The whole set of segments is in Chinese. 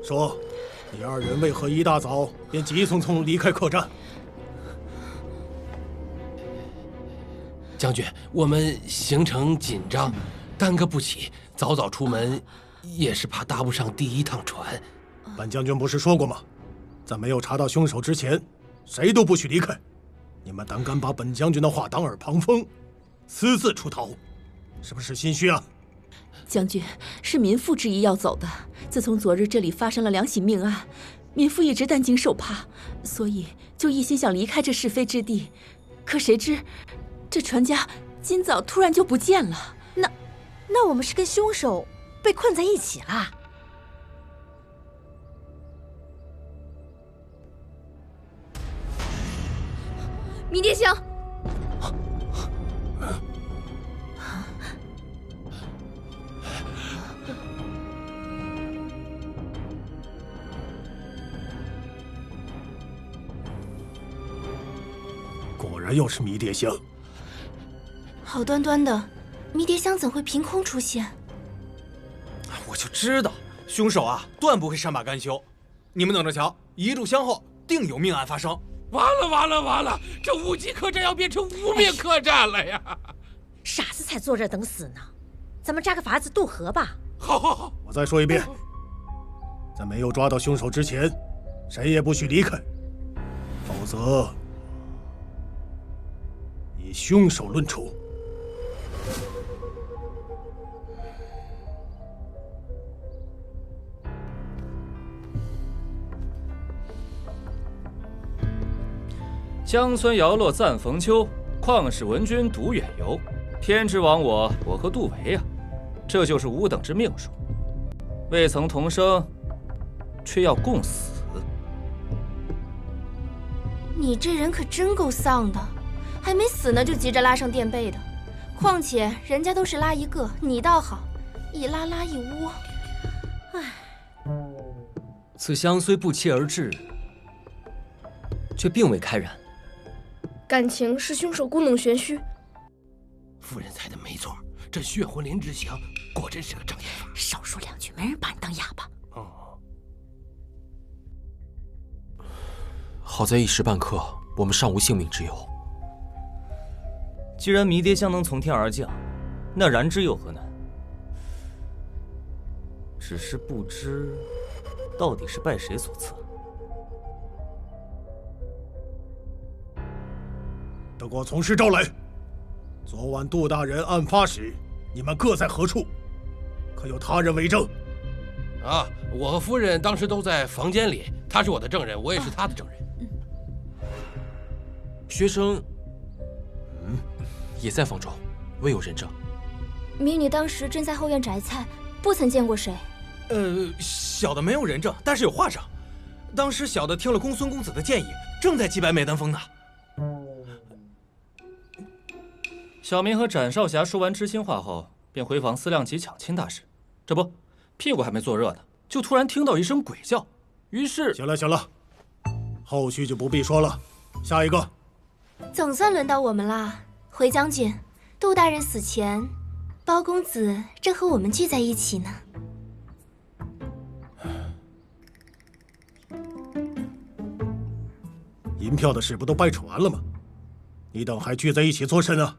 说，你二人为何一大早便急匆匆离开客栈？将军，我们行程紧张，耽搁不起，早早出门也是怕搭不上第一趟船。本将军不是说过吗？在没有查到凶手之前，谁都不许离开。你们胆敢把本将军的话当耳旁风，私自出逃，是不是心虚啊？将军，是民妇之意要走的。自从昨日这里发生了两起命案，民妇一直担惊受怕，所以就一心想离开这是非之地。可谁知，这船家今早突然就不见了。那我们是跟凶手被困在一起啦？迷迭香，果然又是迷迭香。好端端的，迷迭香怎会凭空出现？我就知道，凶手啊，断不会善罢甘休。你们等着瞧，一炷香后定有命案发生。完了！这5级客栈要变成无名客栈了呀！傻子才坐这等死呢，咱们扎个法子渡河吧。好，我再说一遍，在没有抓到凶手之前，谁也不许离开，否则以凶手论处。乡村摇落赞逢秋，旷世闻君独远游。天之亡我和杜维呀，这就是吾等之命数。未曾同生，却要共死。你这人可真够丧的，还没死呢就急着拉上垫背的。况且人家都是拉一个，你倒好，一拉一窝。唉，此香虽不期而至，却并未开燃。感情是凶手故弄玄虚。夫人猜的没错，这血魂灵之香果真是个障眼法。少说两句，没人把你当哑巴。好在一时半刻，我们尚无性命之忧。既然迷迭香能从天而降，那燃之有何难？只是不知到底是拜谁所赐。得过从实招来。昨晚杜大人案发时，你们各在何处？可有他人为证？啊，我和夫人当时都在房间里，他是我的证人，我也是他的证人。学生，也在房中，未有人证。迷女当时正在后院摘菜，不曾见过谁。小的没有人证，但是有画上。当时小的听了公孙公子的建议，正在祭拜梅丹峰呢。小明和展少侠说完知心话后，便回房思量起抢亲大事。这不，屁股还没坐热呢，就突然听到一声鬼叫。于是，行了，后续就不必说了。下一个，总算轮到我们啦。回将军，杜大人死前，包公子正和我们聚在一起呢。银票的事不都掰扯完了吗？你等还聚在一起做甚啊？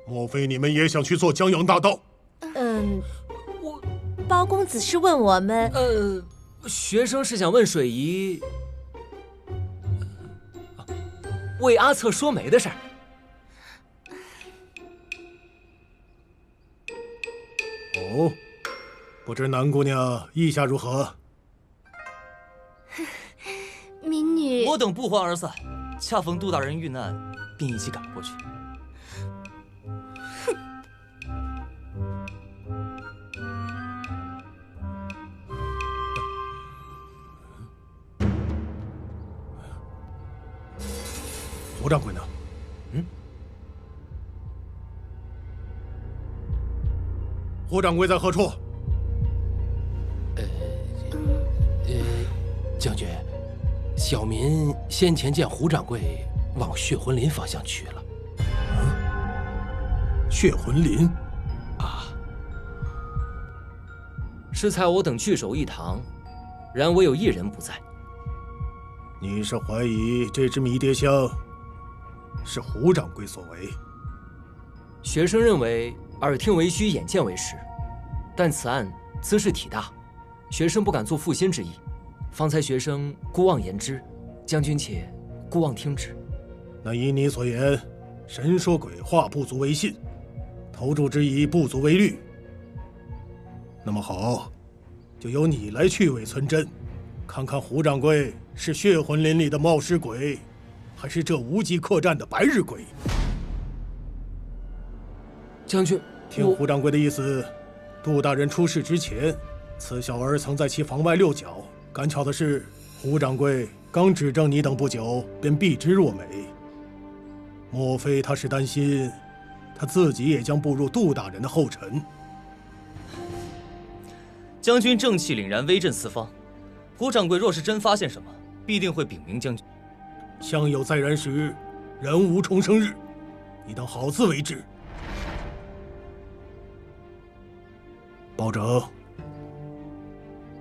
莫非你们也想去做江洋大盗？包公子是问我们，学生是想问水姨，为阿策说媒的事儿。哦，不知南姑娘意下如何？民女，我等不欢而散，恰逢杜大人遇难，便一起赶过去。胡掌柜呢？胡掌柜在何处？将军，小民先前见胡掌柜往血魂林方向去了。血魂林？啊，适才我等聚首一堂，然唯有一人不在。你是怀疑这只迷迭香是胡掌柜所为？学生认为耳听为虚，眼见为实，但此案兹事体大，学生不敢做负心之意。方才学生孤妄言之，将军且孤妄听之。那依你所言，神说鬼话不足为信，投注之意不足为虑。那么好，就由你来去伪存真，看看胡掌柜是血魂林里的冒失鬼，还是这无极客栈的白日鬼。将军，听胡掌柜的意思，杜大人出事之前，此小儿曾在其房外溜脚。赶巧的是，胡掌柜刚指证你等不久，便避之若美。莫非他是担心他自己也将步入杜大人的后尘？将军正气凛然，威震四方。胡掌柜若是真发现什么，必定会禀明将军。香有在燃时，人无重生日，你当好自为之。包拯，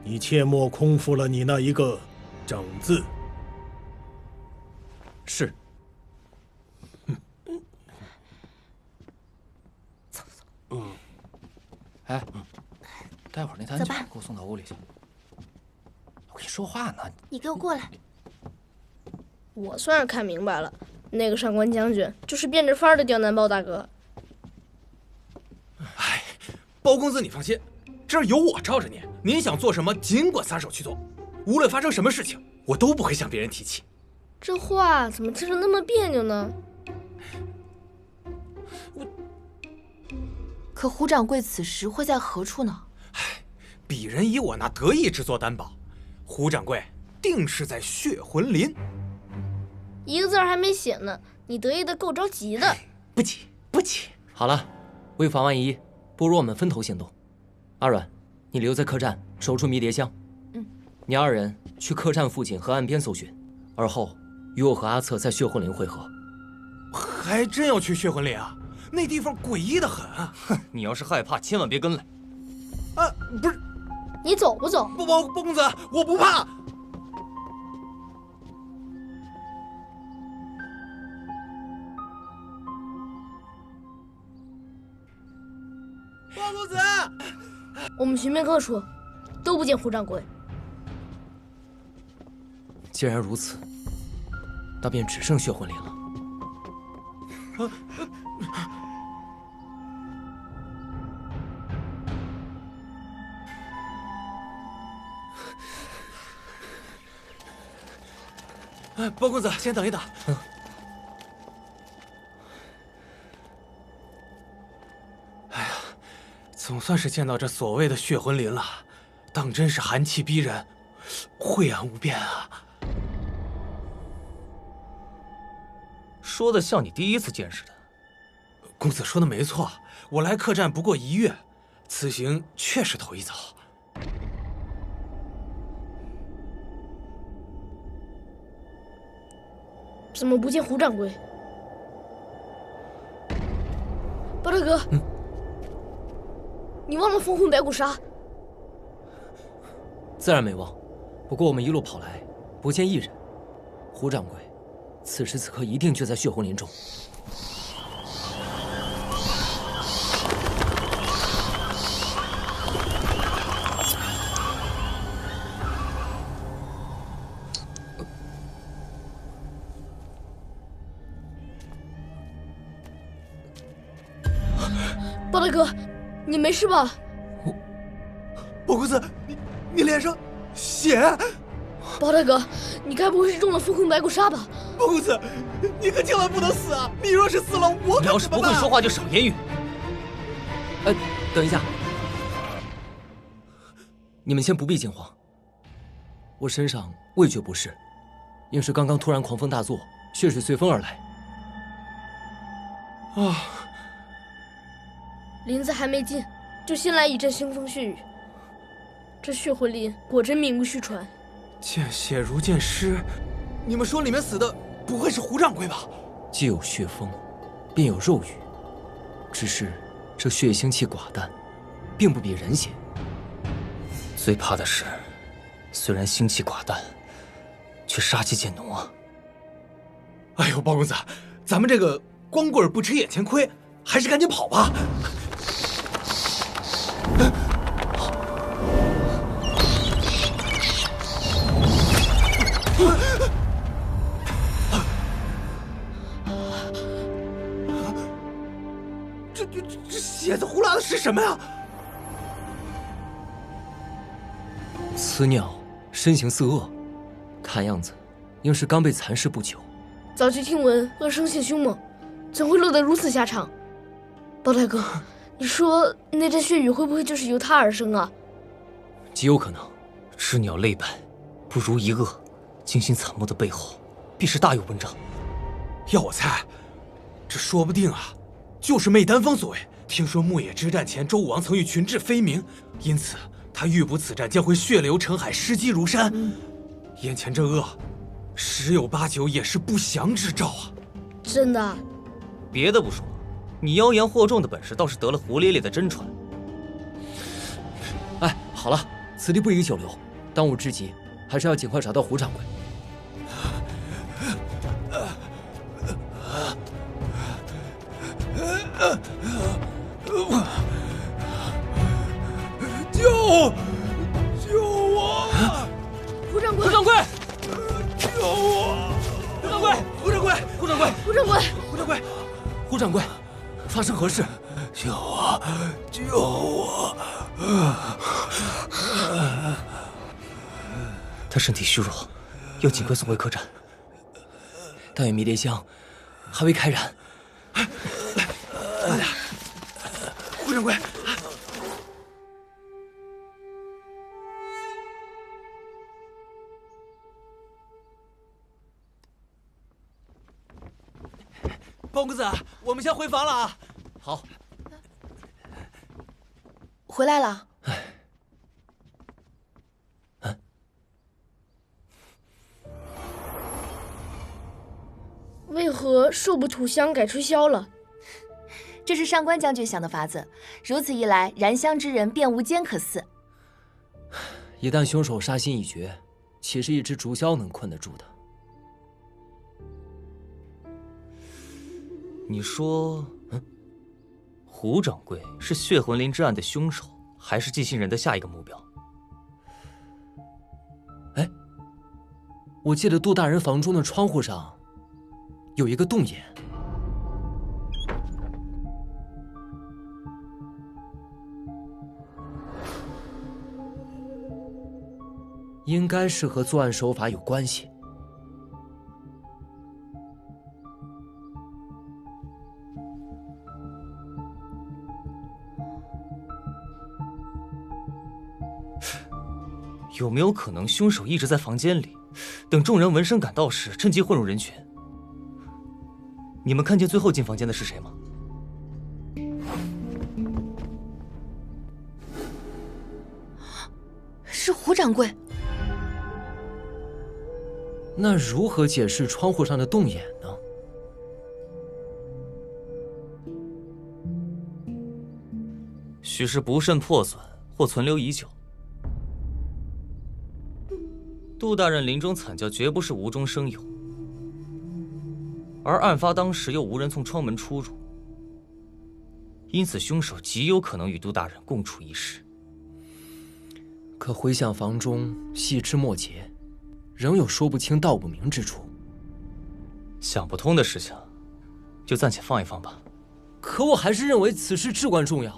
你切莫空负了你那一个“整”字。是。哎，待会儿那坛酒给我送到屋里去。我跟你说话呢。你给我过来。我算是看明白了，那个上官将军就是变着法儿的刁难包大哥。哎，包公子你放心，这儿有我罩着你，您想做什么尽管撒手去做，无论发生什么事情，我都不会向别人提起。这话怎么听着那么别扭呢？可胡掌柜此时会在何处呢？鄙人以我那得意之作担保，胡掌柜定是在血魂林。一个字儿还没写呢，你得意的够着急的。不急不急。好了，为防万一，不如我们分头行动。阿软，你留在客栈守住迷迭香。你二人去客栈附近和岸边搜寻，而后与我和阿策在血魂林会合。还真要去血魂林啊？那地方诡异的很啊！哼，你要是害怕，千万别跟来。啊，不是，你走不走？包公子，我不怕。包公子，我们寻遍各处，都不见胡掌柜。既然如此，那便只剩血魂林了。包公子，先等一等。哎呀，总算是见到这所谓的血魂林了，当真是寒气逼人，晦暗无边啊！说的像你第一次见似的。公子说的没错，我来客栈不过1月，此行确实头一遭。怎么不见胡掌柜？包大哥，你忘了封魂白骨沙？自然没忘，不过我们一路跑来，不见一人。胡掌柜，此时此刻一定就在血魂林中。包大哥，你没事吧？包公子，你脸上血！包大哥，你该不会是中了封魂白骨沙吧？包公子，你可千万不能死啊！你若是死了，我你要是不会说话，就少言语。等一下，你们先不必惊慌，我身上未觉不适，应是刚刚突然狂风大作，血水随风而来。啊！林子还没进，就先来一阵腥风血雨。这血魂林果真名不虚传。见血如见尸，你们说里面死的不会是胡掌柜吧？既有血风，便有肉欲，只是这血腥气寡淡，并不比人邪。最怕的是，虽然心气寡淡，却杀气渐浓啊！哎呦，包公子，咱们这个光棍不吃眼前亏，还是赶紧跑吧！这血字呼啦的是什么呀？此鸟身形似恶，看样子应是刚被蚕食不久。早就听闻恶生性凶猛，怎会落得如此下场？包大哥，你说那阵血雨会不会就是由他而生啊？极有可能。知鸟累败，不如一恶，精心惨谋的背后，必是大有文章。要我猜，这说不定啊，就是媚丹方所为。听说牧野之战前，周武王曾与群至飞鸣，因此他预卜此战将会血流成海，尸积如山。眼前这恶，十有八九也是不祥之兆啊！真的？别的不说，你妖言惑众的本事倒是得了胡咧咧的真传。哎，好了，此地不宜久留，当务之急还是要尽快找到胡掌柜。救我！胡掌柜！胡掌柜！救我！胡掌柜！胡掌柜！胡掌柜！胡掌柜！胡掌柜！胡掌柜，发生何事？救我！救我！他身体虚弱，要尽快送回客栈。但愿迷迭香还未开燃。慢点，胡掌柜。包公子，我们先回房了啊！好。回来了。为何寿不吐香改吹箫了？这是上官将军想的法子，如此一来，燃香之人便无坚可肆。一旦凶手杀心已决，岂是一支竹箫能困得住的？你说，胡掌柜是血魂林之案的凶手，还是寄信人的下一个目标？哎，我记得杜大人房中的窗户上有一个洞眼。应该是和作案手法有关系。有没有可能凶手一直在房间里，等众人闻声赶到时，趁机混入人群？你们看见最后进房间的是谁吗？是胡掌柜。那如何解释窗户上的洞眼呢？许是不慎破损，或存留已久。杜大人临终惨叫，绝不是无中生有，而案发当时又无人从窗门出入，因此凶手极有可能与杜大人共处一室。可回想房中细枝末节，仍有说不清道不明之处。想不通的事情，就暂且放一放吧。可我还是认为此事至关重要。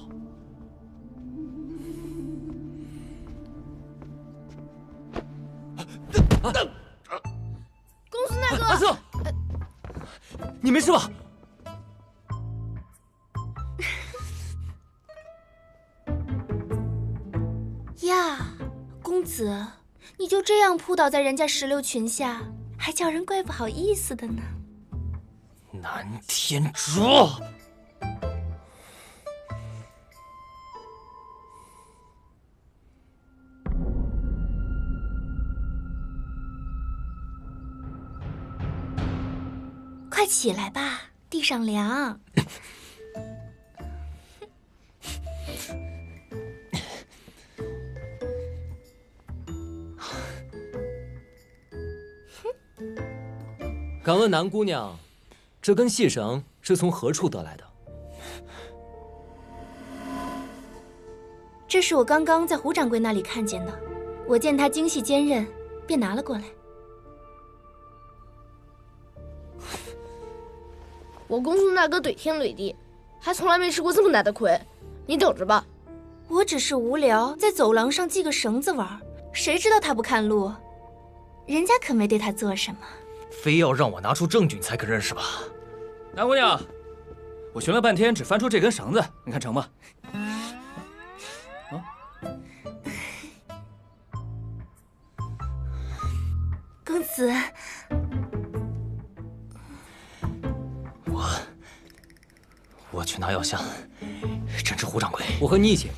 公司那个阿瑟，你没事吧？呀，公子，你就这样扑倒在人家石榴裙下，还叫人怪不好意思的呢。南天竺，快起来吧，地上凉。敢问南姑娘，这根细绳是从何处得来的？这是我刚刚在胡掌柜那里看见的，我见他精细坚韧，便拿了过来。我公主那个怼天怼地，还从来没吃过这么大的亏，你等着吧。我只是无聊，在走廊上系个绳子玩，谁知道他不看路？人家可没对他做什么。非要让我拿出证据你才肯认是吧？南姑娘，我寻了半天，只翻出这根绳子，你看成吗？公子，我去拿药箱，诊治胡掌柜。我和你一起。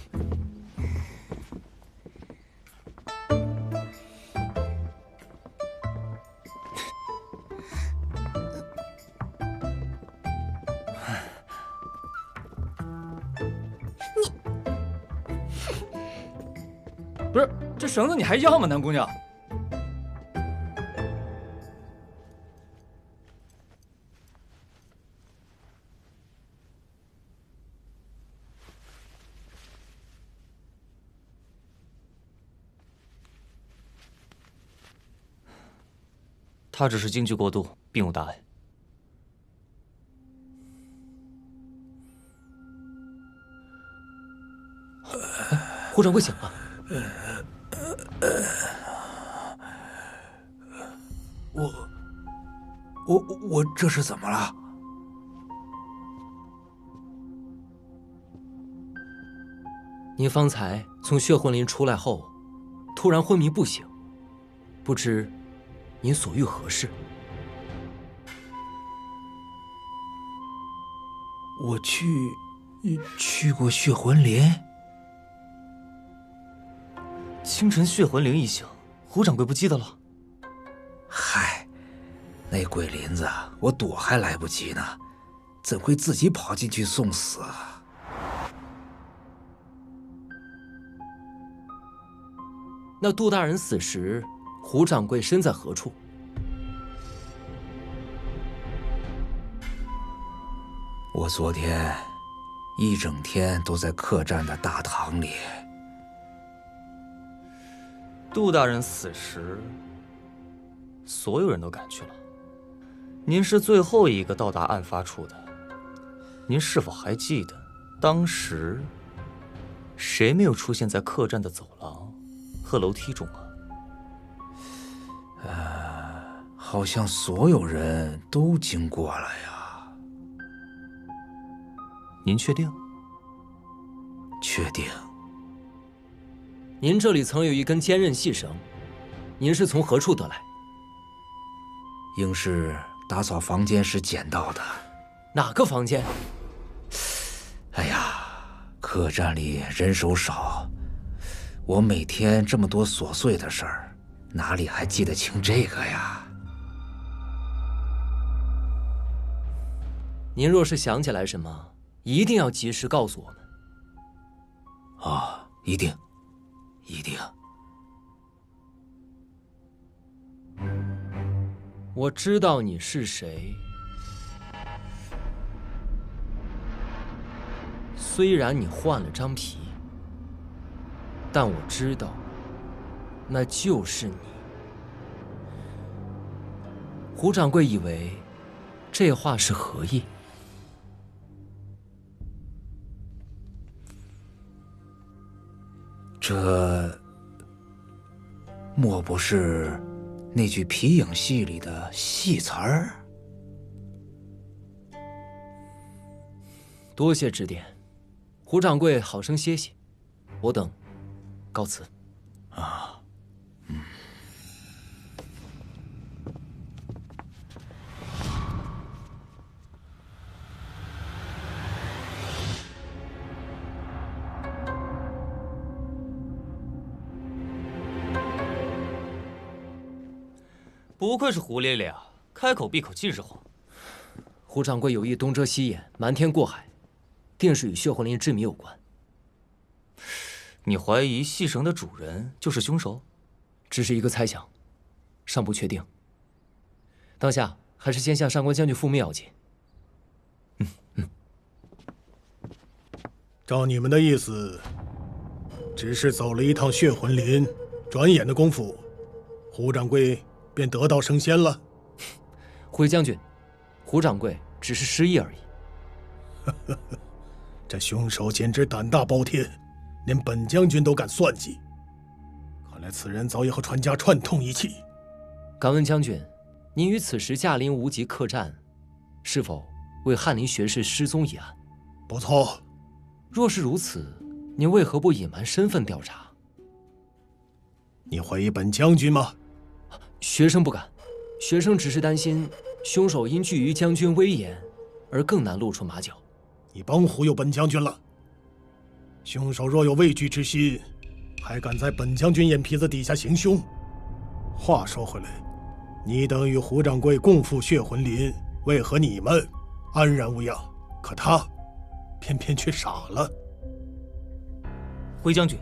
不是，这绳子你还要吗，南姑娘？他只是惊惧过度，并无大碍。胡掌柜醒了。我这是怎么了？您方才从血魂林出来后，突然昏迷不醒，不知您所欲何事？我去过血魂林。清晨血魂灵一醒，胡掌柜不记得了？嗨，那鬼林子我躲还来不及呢，怎会自己跑进去送死啊？那杜大人死时，胡掌柜身在何处？我昨天一整天都在客栈的大堂里。杜大人死时，所有人都赶去了。您是最后一个到达案发处的，您是否还记得当时谁没有出现在客栈的走廊和楼梯中啊？好像所有人都经过了呀。您确定？确定。您这里曾有一根坚韧细绳，您是从何处得来？应是打扫房间时捡到的。哪个房间？哎呀，客栈里人手少，我每天这么多琐碎的事儿，哪里还记得清这个呀？您若是想起来什么，一定要及时告诉我们。啊，一定。一定。我知道你是谁，虽然你换了张皮，但我知道，那就是你。胡掌柜以为这话是何意？这莫不是那句皮影戏里的戏词儿？多谢指点，胡掌柜好生歇息，我等告辞。啊，不愧是胡咧咧啊，开口闭口尽是话。胡掌柜有意东遮西掩，瞒天过海，定是与血魂林之谜有关。你怀疑细绳的主人就是凶手？只是一个猜想，尚不确定。当下还是先向上官将军复命要紧。照你们的意思，只是走了一趟血魂林，转眼的功夫，胡掌柜便得道升仙了。回将军，胡掌柜只是失忆而已。这凶手简直胆大包天，连本将军都敢算计。看来此人早已和传家串通一气。敢问将军，您于此时驾临无极客栈，是否为翰林学士失踪一案？不错。若是如此，您为何不隐瞒身份调查？你怀疑本将军吗？学生不敢，学生只是担心凶手因惧于将军威严，而更难露出马脚。你甭忽悠本将军了。凶手若有畏惧之心，还敢在本将军眼皮子底下行凶。话说回来，你等与胡掌柜共赴血魂林，为何你们安然无恙，可他偏偏却傻了？回将军，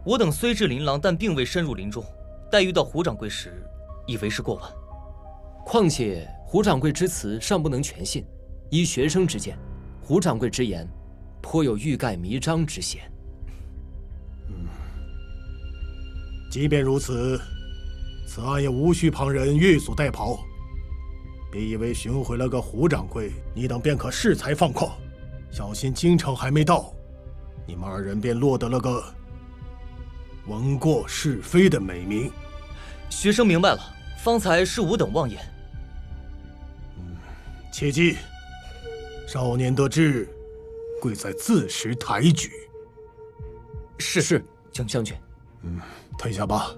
我等虽至琳琅，但并未深入林中，待遇到胡掌柜时，已为时过晚。况且胡掌柜之词尚不能全信，依学生之见，胡掌柜之言颇有欲盖弥彰之嫌。即便如此，此案也无需旁人越俎代庖。别以为寻回了个胡掌柜，你等便可恃才放旷。小心京城还没到，你们二人便落得了个闻过是非的美名。学生明白了，方才是吾等妄言。切记，少年得志，贵在自识抬举。是，将军。退下吧。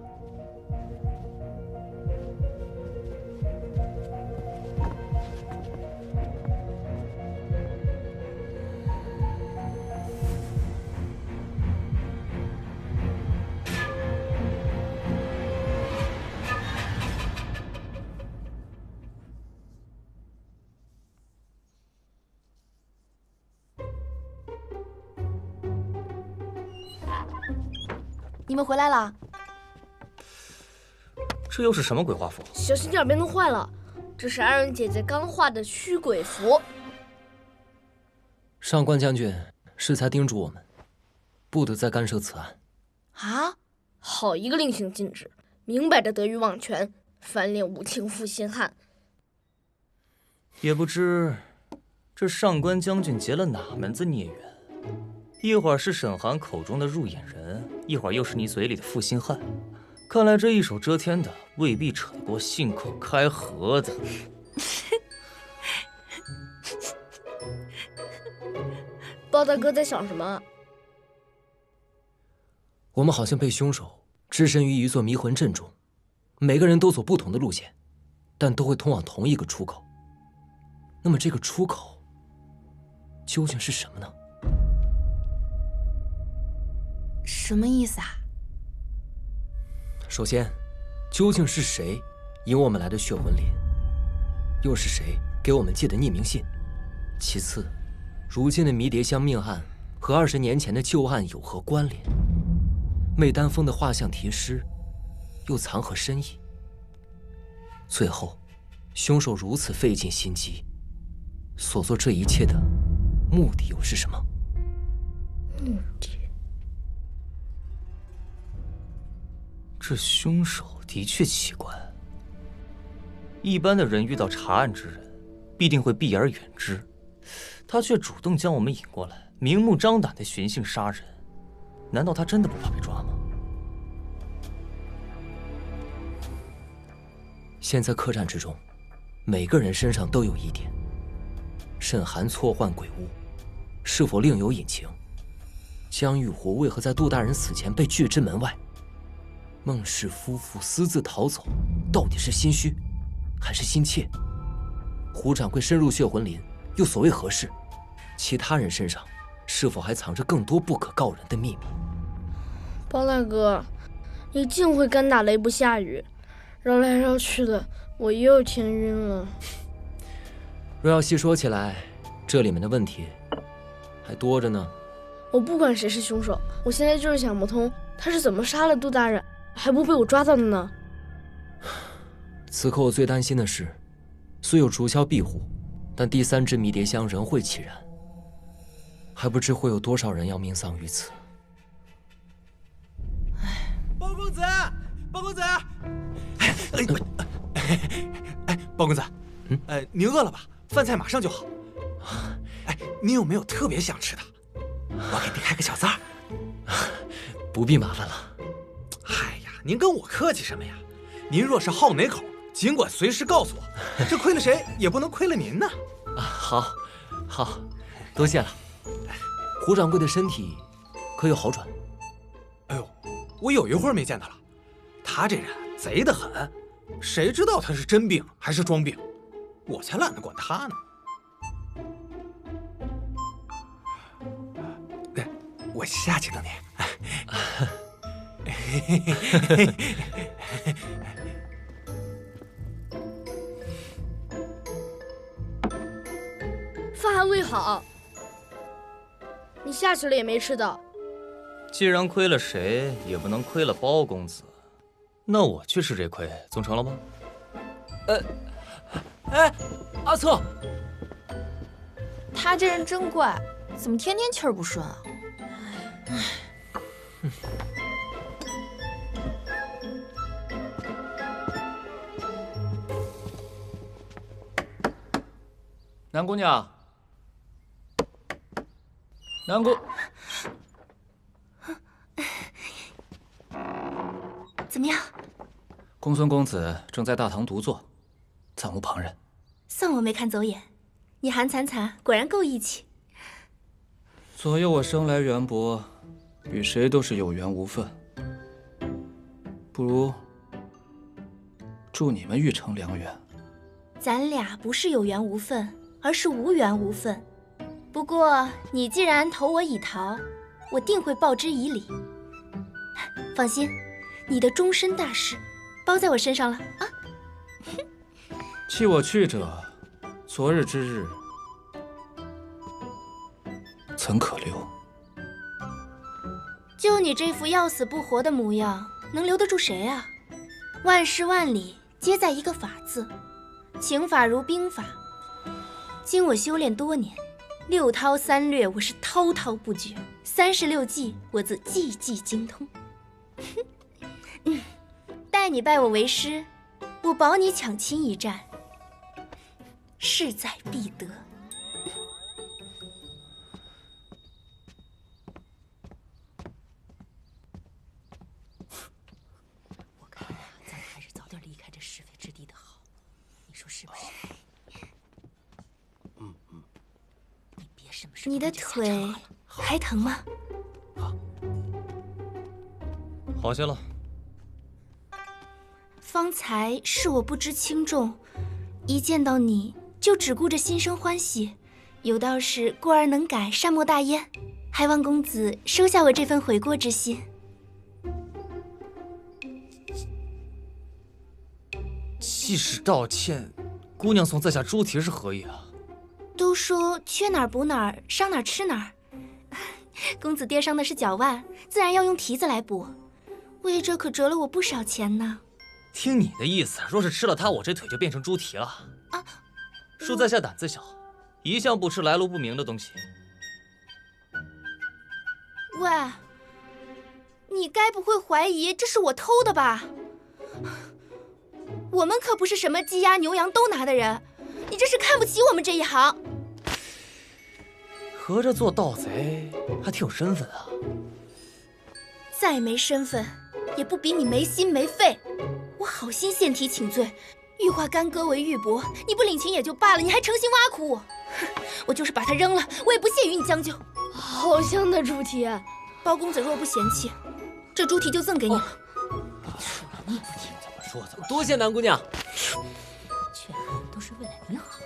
你们回来了。这又是什么鬼画符？小心点，别弄坏了。这是安仁姐姐刚画的驱鬼符。上官将军适才叮嘱我们，不得再干涉此案。啊！好一个令行禁止，明摆着得意忘权，翻脸无情负心汉。也不知这上官将军结了哪门子孽缘，一会儿是沈寒口中的入眼人，一会儿又是你嘴里的负心汉。看来这一手遮天的未必扯得过信口开河的。包大哥在想什么？我们好像被凶手置身于一座迷魂阵中，每个人都走不同的路线，但都会通往同一个出口。那么这个出口究竟是什么呢？什么意思啊？首先，究竟是谁引我们来的血魂林？又是谁给我们寄的匿名信？其次，如今的迷迭香命案和20年前的旧案有何关联？媚丹峰的画像题诗又藏何深意？最后，凶手如此费尽心机，所做这一切的目的又是什么？目的？这凶手的确奇怪。一般的人遇到查案之人，必定会避而远之，他却主动将我们引过来，明目张胆的寻衅杀人。难道他真的不怕被抓吗？现在客栈之中，每个人身上都有疑点。沈寒错幻鬼物，是否另有隐情？江玉湖为何在杜大人死前被拒之门外？孟氏夫妇私自逃走，到底是心虚，还是心切？胡掌柜深入血魂林，又所谓何事？其他人身上是否还藏着更多不可告人的秘密？包大哥，你竟会干打雷不下雨，绕来绕去的，我又天晕了。若要细说起来，这里面的问题还多着呢。我不管谁是凶手，我现在就是想不通，他是怎么杀了杜大人，还不被我抓到的呢？此刻我最担心的是，虽有竹箫庇护，但第3只迷迭香仍会起燃，还不知会有多少人要命丧于此。包公子，包公子，包公子，您饿了吧？饭菜马上就好。您有没有特别想吃的？我给您开个小灶。不必麻烦了。哎呀，您跟我客气什么呀？您若是好哪口，尽管随时告诉我，这亏了谁也不能亏了您呢。好，多谢了。胡掌柜的身体可有好转？哎呦，我有一会儿没见他了。他这人贼得很，谁知道他是真病还是装病？我才懒得管他呢。我下去等您。饭还未好，你下去了也没吃到。既然亏了谁，也不能亏了包公子。那我去吃这亏，总成了吗？阿策，他这人真怪，怎么天天气儿不顺啊？南姑娘，南姑，怎么样？公孙公子正在大堂独坐，暂无旁人。算我没看走眼，你韩惨惨果然够义气。左右我生来缘薄，与谁都是有缘无分。不如祝你们玉成良缘。咱俩不是有缘无分，而是无缘无分。不过你既然投我以桃，我定会报之以李。放心，你的终身大事包在我身上了啊！弃我去者，昨日之日怎可留？就你这副要死不活的模样，能留得住谁啊？万事万里皆在一个法字，情法如兵法。经我修炼多年，6韬3略我是滔滔不绝，36计我自计计精通。待你拜我为师，我保你抢亲一战，势在必得。我看呀，咱们还是早点离开这是非之地的好，你说是不是？你别什么时候你的腿还疼吗？好些了。方才是我不知轻重，一见到你就只顾着心生欢喜，有道是过而能改，善莫大焉，还望公子收下我这份悔过之心。既是道歉，姑娘送在下猪蹄是何意啊？都说缺哪儿补哪儿，伤哪儿吃哪儿。公子爹伤的是脚腕，自然要用蹄子来补，为这可折了我不少钱呢。听你的意思，若是吃了它，我这腿就变成猪蹄了啊！恕在下胆子小，一向不吃来路不明的东西。喂，你该不会怀疑这是我偷的吧？我们可不是什么鸡鸭牛羊都拿的人，你这是看不起我们这一行。合着做盗贼还挺有身份啊！再没身份，也不比你没心没肺。我好心献提请罪，玉化干戈为玉帛，你不领情也就罢了，你还诚心挖苦我。我就是把它扔了，我也不屑与你将就。好香的猪蹄，包公子若不嫌弃，这猪蹄就赠给你了。你不听怎么说？多谢南姑娘。劝人都是为了你好。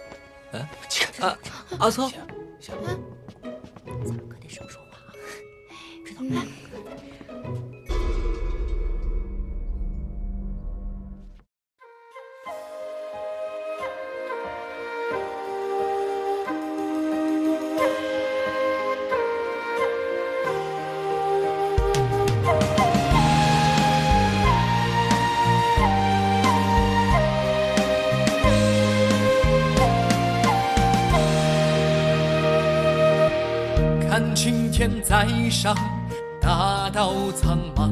阿策，咱们可得少说话啊，知道吗？台上，大道苍茫，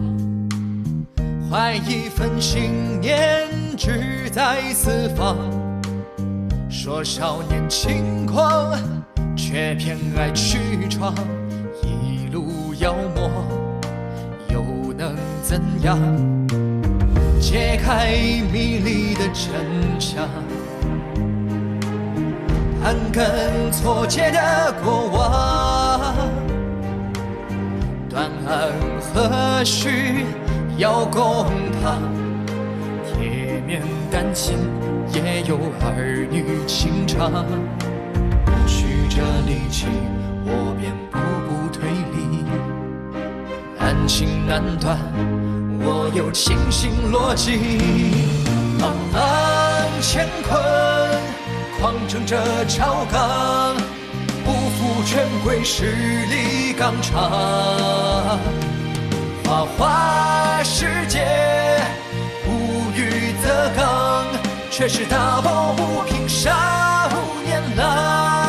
怀一份信念，志在四方。说少年轻狂，却偏爱去闯，一路妖魔，又能怎样？揭开迷离的真相，盘根错节的过往，断案何须要公堂？铁面丹青也有儿女情长，曲折离奇，我便步步推理，难情难断，我有清醒逻辑。茫茫乾坤，狂争着朝纲，不负权贵势力纲常。花花世界，无欲则刚，却是大抱不平少年郎。